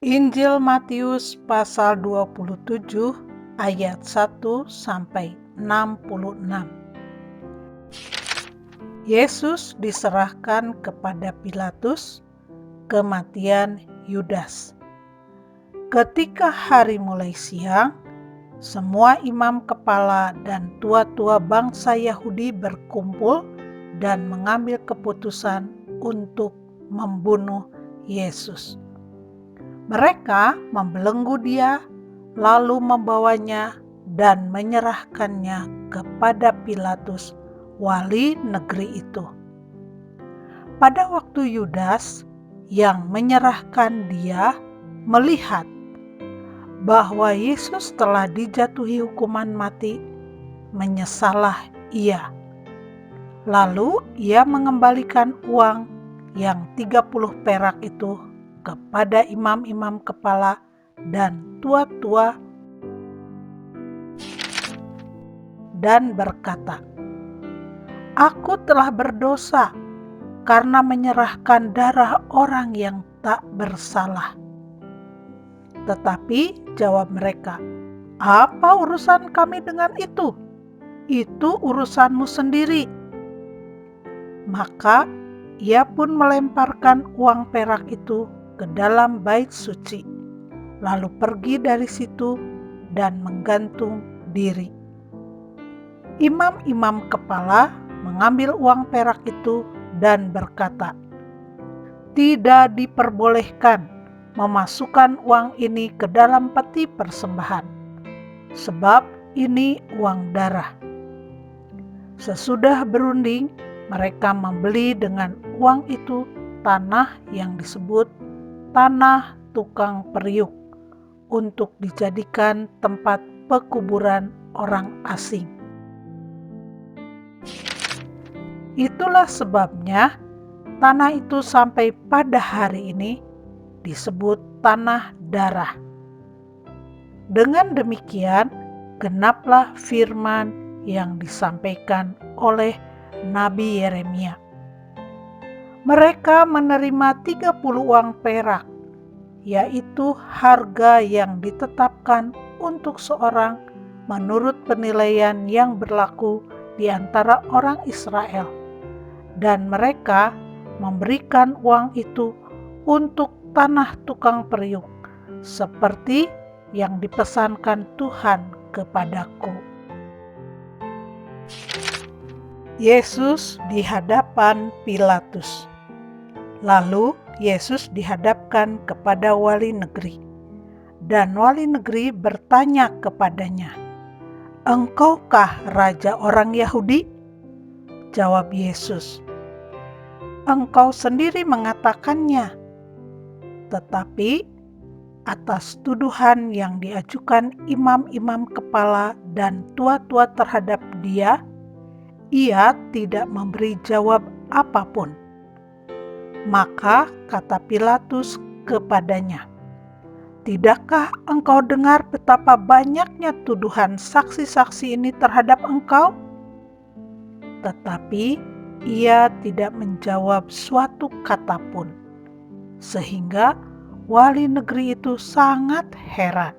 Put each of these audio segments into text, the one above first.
Injil Matius pasal 27 ayat 1 sampai 66. Yesus diserahkan kepada Pilatus, kematian Yudas. Ketika hari mulai siang, semua imam kepala dan tua-tua bangsa Yahudi berkumpul dan mengambil keputusan untuk membunuh Yesus. Mereka membelenggu dia, lalu membawanya dan menyerahkannya kepada Pilatus, wali negeri itu. Pada waktu Yudas yang menyerahkan dia melihat bahwa Yesus telah dijatuhi hukuman mati, menyesallah ia. Lalu ia mengembalikan uang yang 30 perak itu kepada imam-imam kepala dan tua-tua dan berkata, "Aku telah berdosa karena menyerahkan darah orang yang tak bersalah." Tetapi jawab mereka, "Apa urusan kami dengan itu? Itu urusanmu sendiri." Maka ia pun melemparkan uang perak itu ke dalam bait suci, lalu pergi dari situ dan menggantung diri. Imam-imam kepala mengambil uang perak itu dan berkata, "Tidak diperbolehkan memasukkan uang ini ke dalam peti persembahan, sebab ini uang darah." Sesudah berunding, mereka membeli dengan uang itu tanah yang disebut tanah tukang periuk untuk dijadikan tempat pekuburan orang asing. Itulah sebabnya tanah itu sampai pada hari ini disebut tanah darah. Dengan demikian, genaplah firman yang disampaikan oleh Nabi Yeremia. Mereka menerima 30 uang perak, yaitu harga yang ditetapkan untuk seorang menurut penilaian yang berlaku di antara orang Israel. Dan mereka memberikan uang itu untuk tanah tukang periuk, seperti yang dipesankan Tuhan kepadaku. Yesus di hadapan Pilatus. Lalu Yesus dihadapkan kepada wali negeri, dan wali negeri bertanya kepadanya, "Engkaukah raja orang Yahudi?" Jawab Yesus, "Engkau sendiri mengatakannya." Tetapi atas tuduhan yang diajukan imam-imam kepala dan tua-tua terhadap dia, ia tidak memberi jawab apapun. Maka kata Pilatus kepadanya, "Tidakkah engkau dengar betapa banyaknya tuduhan saksi-saksi ini terhadap engkau?" Tetapi ia tidak menjawab suatu kata pun, sehingga wali negeri itu sangat heran.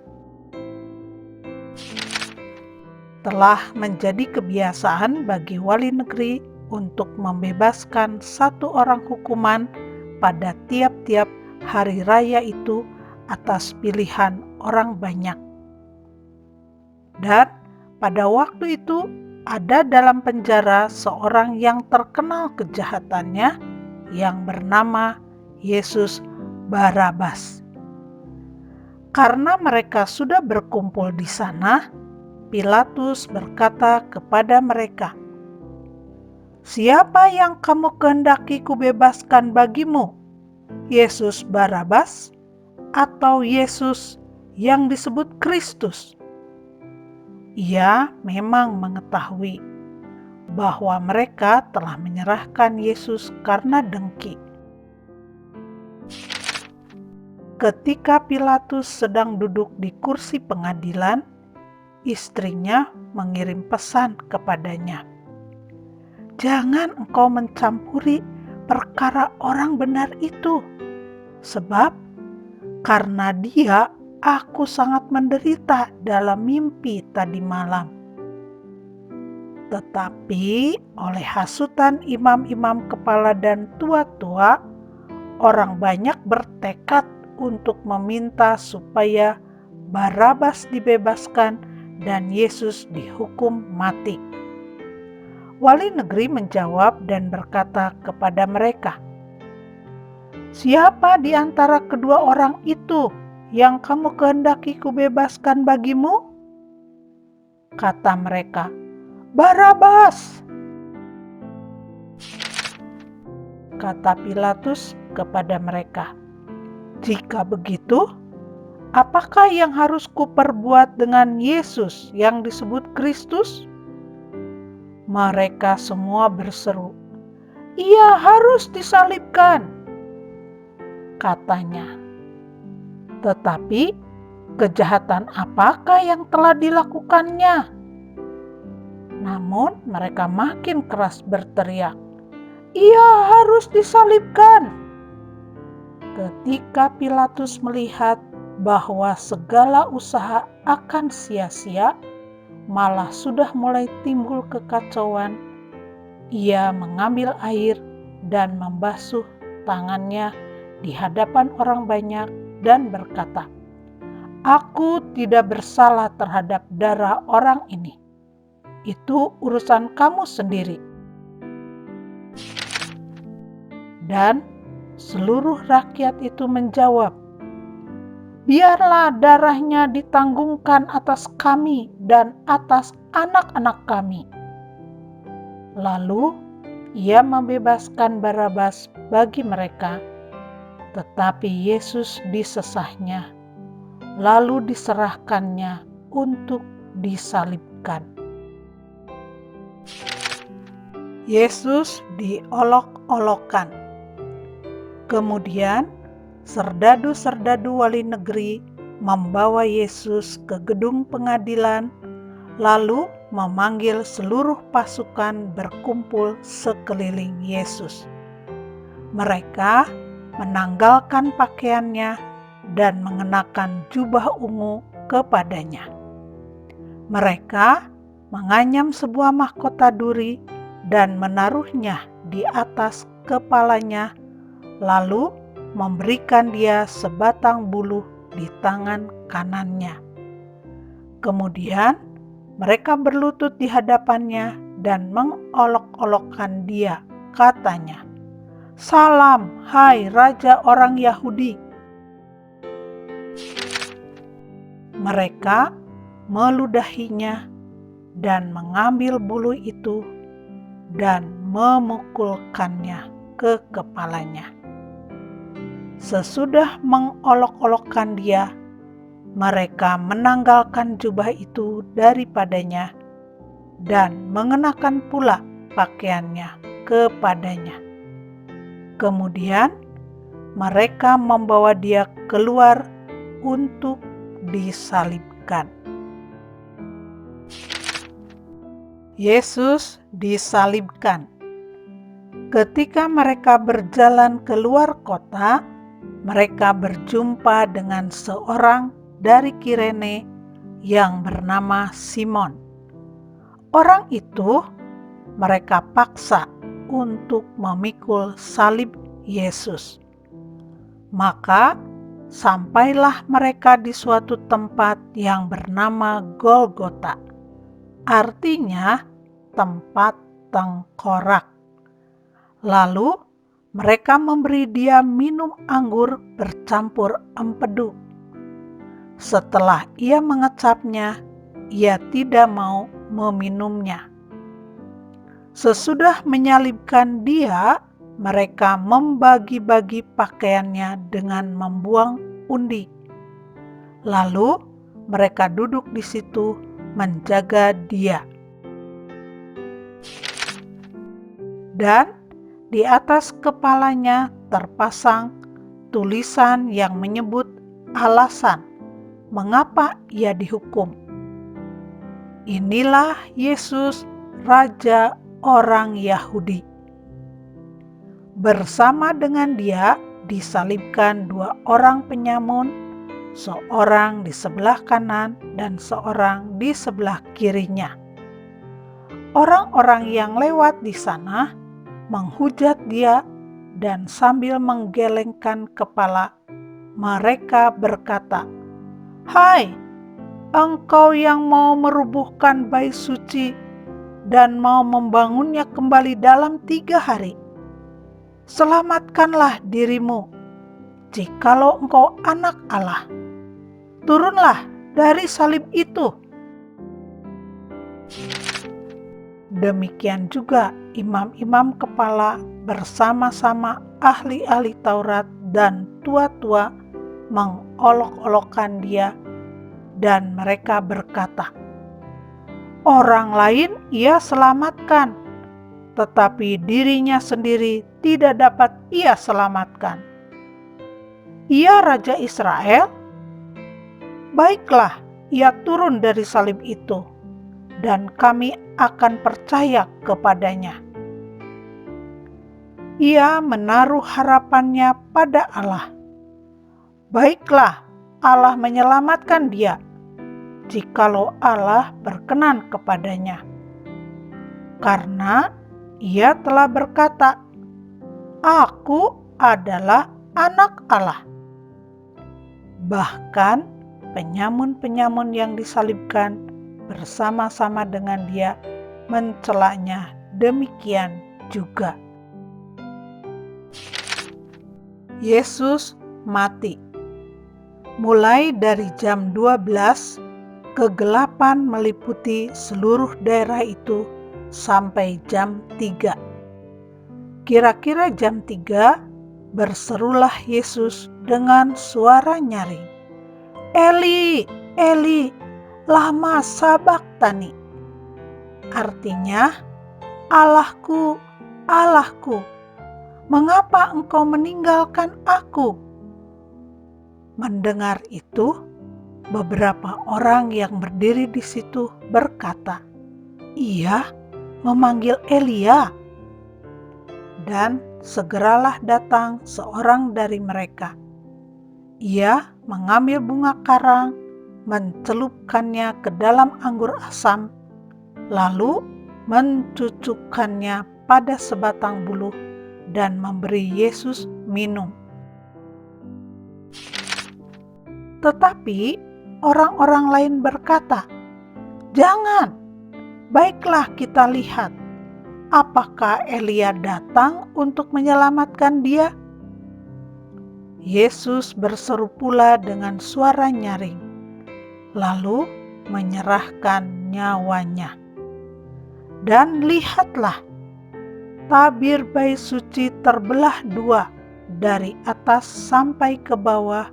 Telah menjadi kebiasaan bagi wali negeri untuk membebaskan satu orang hukuman pada tiap-tiap hari raya itu atas pilihan orang banyak. Dan pada waktu itu ada dalam penjara seorang yang terkenal kejahatannya yang bernama Yesus Barabas. Karena mereka sudah berkumpul di sana, Pilatus berkata kepada mereka, "Siapa yang kamu kehendaki kubebaskan bagimu? Yesus Barabas atau Yesus yang disebut Kristus?" Ia memang mengetahui bahwa mereka telah menyerahkan Yesus karena dengki. Ketika Pilatus sedang duduk di kursi pengadilan, istrinya mengirim pesan kepadanya, "Jangan engkau mencampuri perkara orang benar itu, sebab Karena dia, aku sangat menderita dalam mimpi tadi malam. Tetapi oleh hasutan imam-imam kepala dan tua-tua, orang banyak bertekad untuk meminta supaya Barabas dibebaskan dan Yesus dihukum mati. Wali negeri menjawab dan berkata kepada mereka, "Siapa di antara kedua orang itu yang kamu kehendaki kubebaskan bagimu?" Kata mereka, "Barabas!" Kata Pilatus kepada mereka, "Jika begitu, apakah yang harus kuperbuat dengan Yesus yang disebut Kristus?" Mereka semua berseru, "Ia harus disalibkan," katanya. Tetapi kejahatan apakah yang telah dilakukannya? Namun mereka makin keras berteriak, "Ia harus disalibkan!" Ketika Pilatus melihat bahwa segala usaha akan sia-sia, malah sudah mulai timbul kekacauan, ia mengambil air dan membasuh tangannya di hadapan orang banyak dan berkata, "Aku tidak bersalah terhadap darah orang ini. Itu urusan kamu sendiri." Dan seluruh rakyat itu menjawab, "Biarlah darahnya ditanggungan atas kami dan atas anak-anak kami." Lalu ia membebaskan Barabas bagi mereka, tetapi Yesus disesahnya, lalu diserahkannya untuk disalibkan. Yesus diolok-olokkan. Kemudian serdadu-serdadu wali negeri membawa Yesus ke gedung pengadilan, lalu memanggil seluruh pasukan berkumpul sekeliling Yesus. Mereka menanggalkan pakaiannya dan mengenakan jubah ungu kepadanya. Mereka menganyam sebuah mahkota duri dan menaruhnya di atas kepalanya, lalu memberikan dia sebatang buluh di tangan kanannya. Kemudian mereka berlutut di hadapannya dan mengolok-olokkan dia, katanya, "Salam, hai Raja orang Yahudi." Mereka meludahinya dan mengambil buluh itu dan memukulkannya ke kepalanya. Sesudah mengolok-olokkan dia, mereka menanggalkan jubah itu daripadanya dan mengenakan pula pakaiannya kepadanya. Kemudian mereka membawa dia keluar untuk disalibkan. Yesus disalibkan. Ketika mereka berjalan keluar kota, mereka berjumpa dengan seorang dari Kirene yang bernama Simon. Orang itu mereka paksa untuk memikul salib Yesus. Maka sampailah mereka di suatu tempat yang bernama Golgota, artinya tempat tengkorak. Lalu mereka memberi dia minum anggur bercampur empedu. Setelah ia mengecapnya, ia tidak mau meminumnya. Sesudah menyalibkan dia, mereka membagi-bagi pakaiannya dengan membuang undi. Lalu mereka duduk di situ menjaga dia. Dan di atas kepalanya terpasang tulisan yang menyebut alasan mengapa ia dihukum. Inilah Yesus, Raja orang Yahudi. Bersama dengan dia disalibkan 2 orang penyamun, seorang di sebelah kanan dan seorang di sebelah kirinya. Orang-orang yang lewat di sana menghujat dia dan sambil menggelengkan kepala, mereka berkata, "Hai, engkau yang mau merubuhkan bait suci dan mau membangunnya kembali dalam 3 hari, selamatkanlah dirimu, jikalau engkau anak Allah. Turunlah dari salib itu." Demikian juga imam-imam kepala bersama-sama ahli-ahli Taurat dan tua-tua mengolok-olokkan dia, dan mereka berkata, "Orang lain ia selamatkan, tetapi dirinya sendiri tidak dapat ia selamatkan. Ia Raja Israel? Baiklah, ia turun dari salib itu, dan kami akan percaya kepadanya. Ia menaruh harapannya pada Allah. Baiklah, Allah menyelamatkan dia, jikalau Allah berkenan kepadanya. Karena ia telah berkata, 'Aku adalah anak Allah.'" Bahkan penyamun-penyamun yang disalibkan bersama-sama dengan dia mencelanya demikian juga. Yesus mati. Mulai dari jam 12, kegelapan meliputi seluruh daerah itu sampai jam 3. Kira-kira jam 3, berserulah Yesus dengan suara nyaring, "Eli, Eli, lama sabachthani." Artinya, "Allahku, Allahku, mengapa engkau meninggalkan aku?" Mendengar itu, beberapa orang yang berdiri di situ berkata, "Ia memanggil Elia." Dan segeralah datang seorang dari mereka. Ia mengambil bunga karang, mencelupkannya ke dalam anggur asam, lalu mencucukkannya pada sebatang buluh dan memberi Yesus minum. Tetapi orang-orang lain berkata, "Jangan, baiklah kita lihat, apakah Elia datang untuk menyelamatkan dia?" Yesus berseru pula dengan suara nyaring, lalu menyerahkan nyawanya. Dan lihatlah, tabir bait suci terbelah 2 dari atas sampai ke bawah,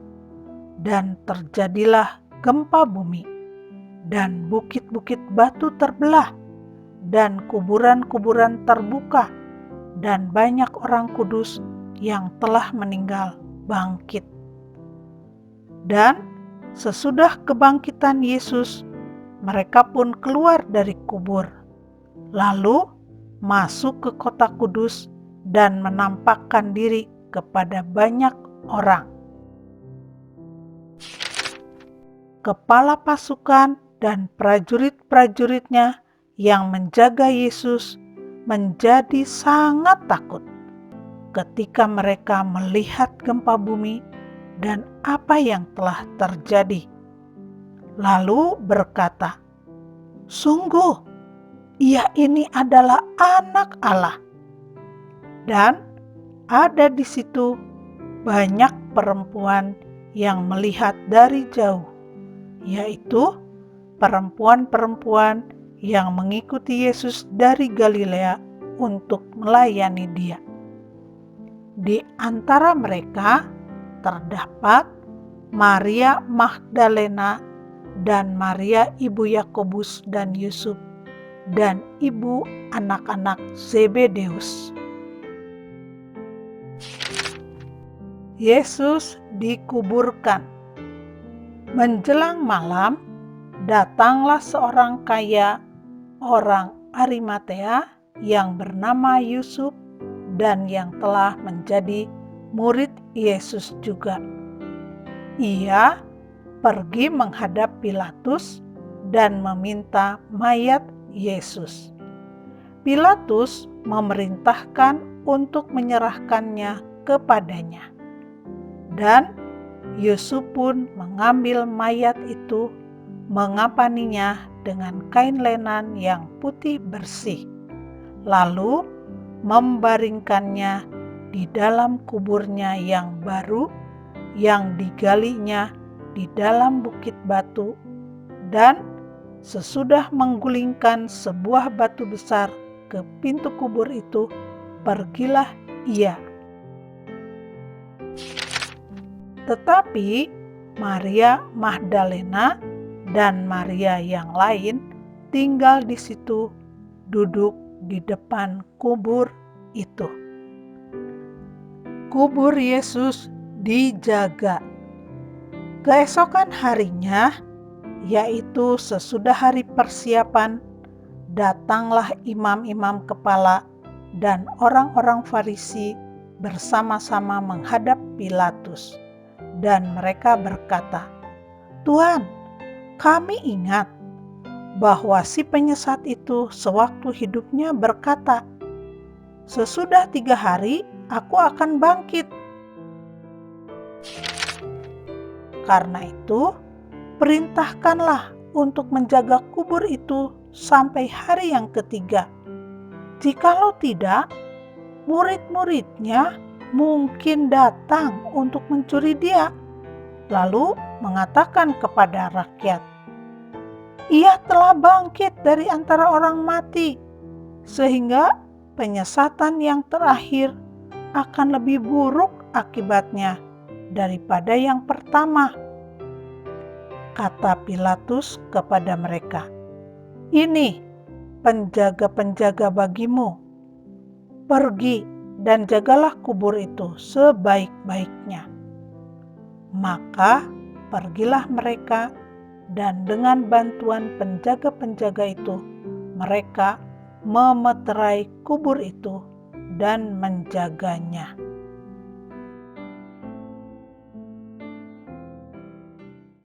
dan terjadilah gempa bumi, dan bukit-bukit batu terbelah, dan kuburan-kuburan terbuka, dan banyak orang kudus yang telah meninggal bangkit. Dan sesudah kebangkitan Yesus, mereka pun keluar dari kubur, lalu masuk ke kota kudus dan menampakkan diri kepada banyak orang. Kepala pasukan dan prajurit-prajuritnya yang menjaga Yesus menjadi sangat takut ketika mereka melihat gempa bumi dan apa yang telah terjadi. Lalu berkata, "Sungguh, ia ini adalah anak Allah." Dan ada di situ banyak perempuan yang melihat dari jauh, yaitu perempuan-perempuan yang mengikuti Yesus dari Galilea untuk melayani dia. Di antara mereka terdapat Maria Magdalena dan Maria ibu Yakobus dan Yusuf dan ibu anak-anak Zebedeus. Yesus dikuburkan. Menjelang malam, datanglah seorang kaya, orang Arimatea, yang bernama Yusuf dan yang telah menjadi murid Yesus juga. Ia pergi menghadap Pilatus dan meminta mayat Yesus. Pilatus memerintahkan untuk menyerahkannya kepadanya. Dan Yusuf pun mengambil mayat itu, mengapaninya dengan kain lenan yang putih bersih, lalu membaringkannya di dalam kuburnya yang baru yang digalinya di dalam bukit batu, dan sesudah menggulingkan sebuah batu besar ke pintu kubur itu, pergilah ia. Tetapi Maria Magdalena dan Maria yang lain tinggal di situ, duduk di depan kubur itu. Kubur Yesus dijaga. Keesokan harinya, yaitu sesudah hari persiapan, datanglah imam-imam kepala dan orang-orang Farisi bersama-sama menghadap Pilatus. Dan mereka berkata, "Tuan, kami ingat bahwa si penyesat itu sewaktu hidupnya berkata, 'Sesudah 3 hari aku akan bangkit.' Karena itu, perintahkanlah untuk menjaga kubur itu sampai hari yang ketiga. Jikalau tidak, murid-muridnya mungkin datang untuk mencuri dia, lalu mengatakan kepada rakyat, 'Ia telah bangkit dari antara orang mati,' sehingga penyesatan yang terakhir akan lebih buruk akibatnya daripada yang pertama." Kata Pilatus kepada mereka, "Ini penjaga-penjaga bagimu. Pergi dan jagalah kubur itu sebaik-baiknya." Maka pergilah mereka, dan dengan bantuan penjaga-penjaga itu, mereka memeterai kubur itu dan menjaganya.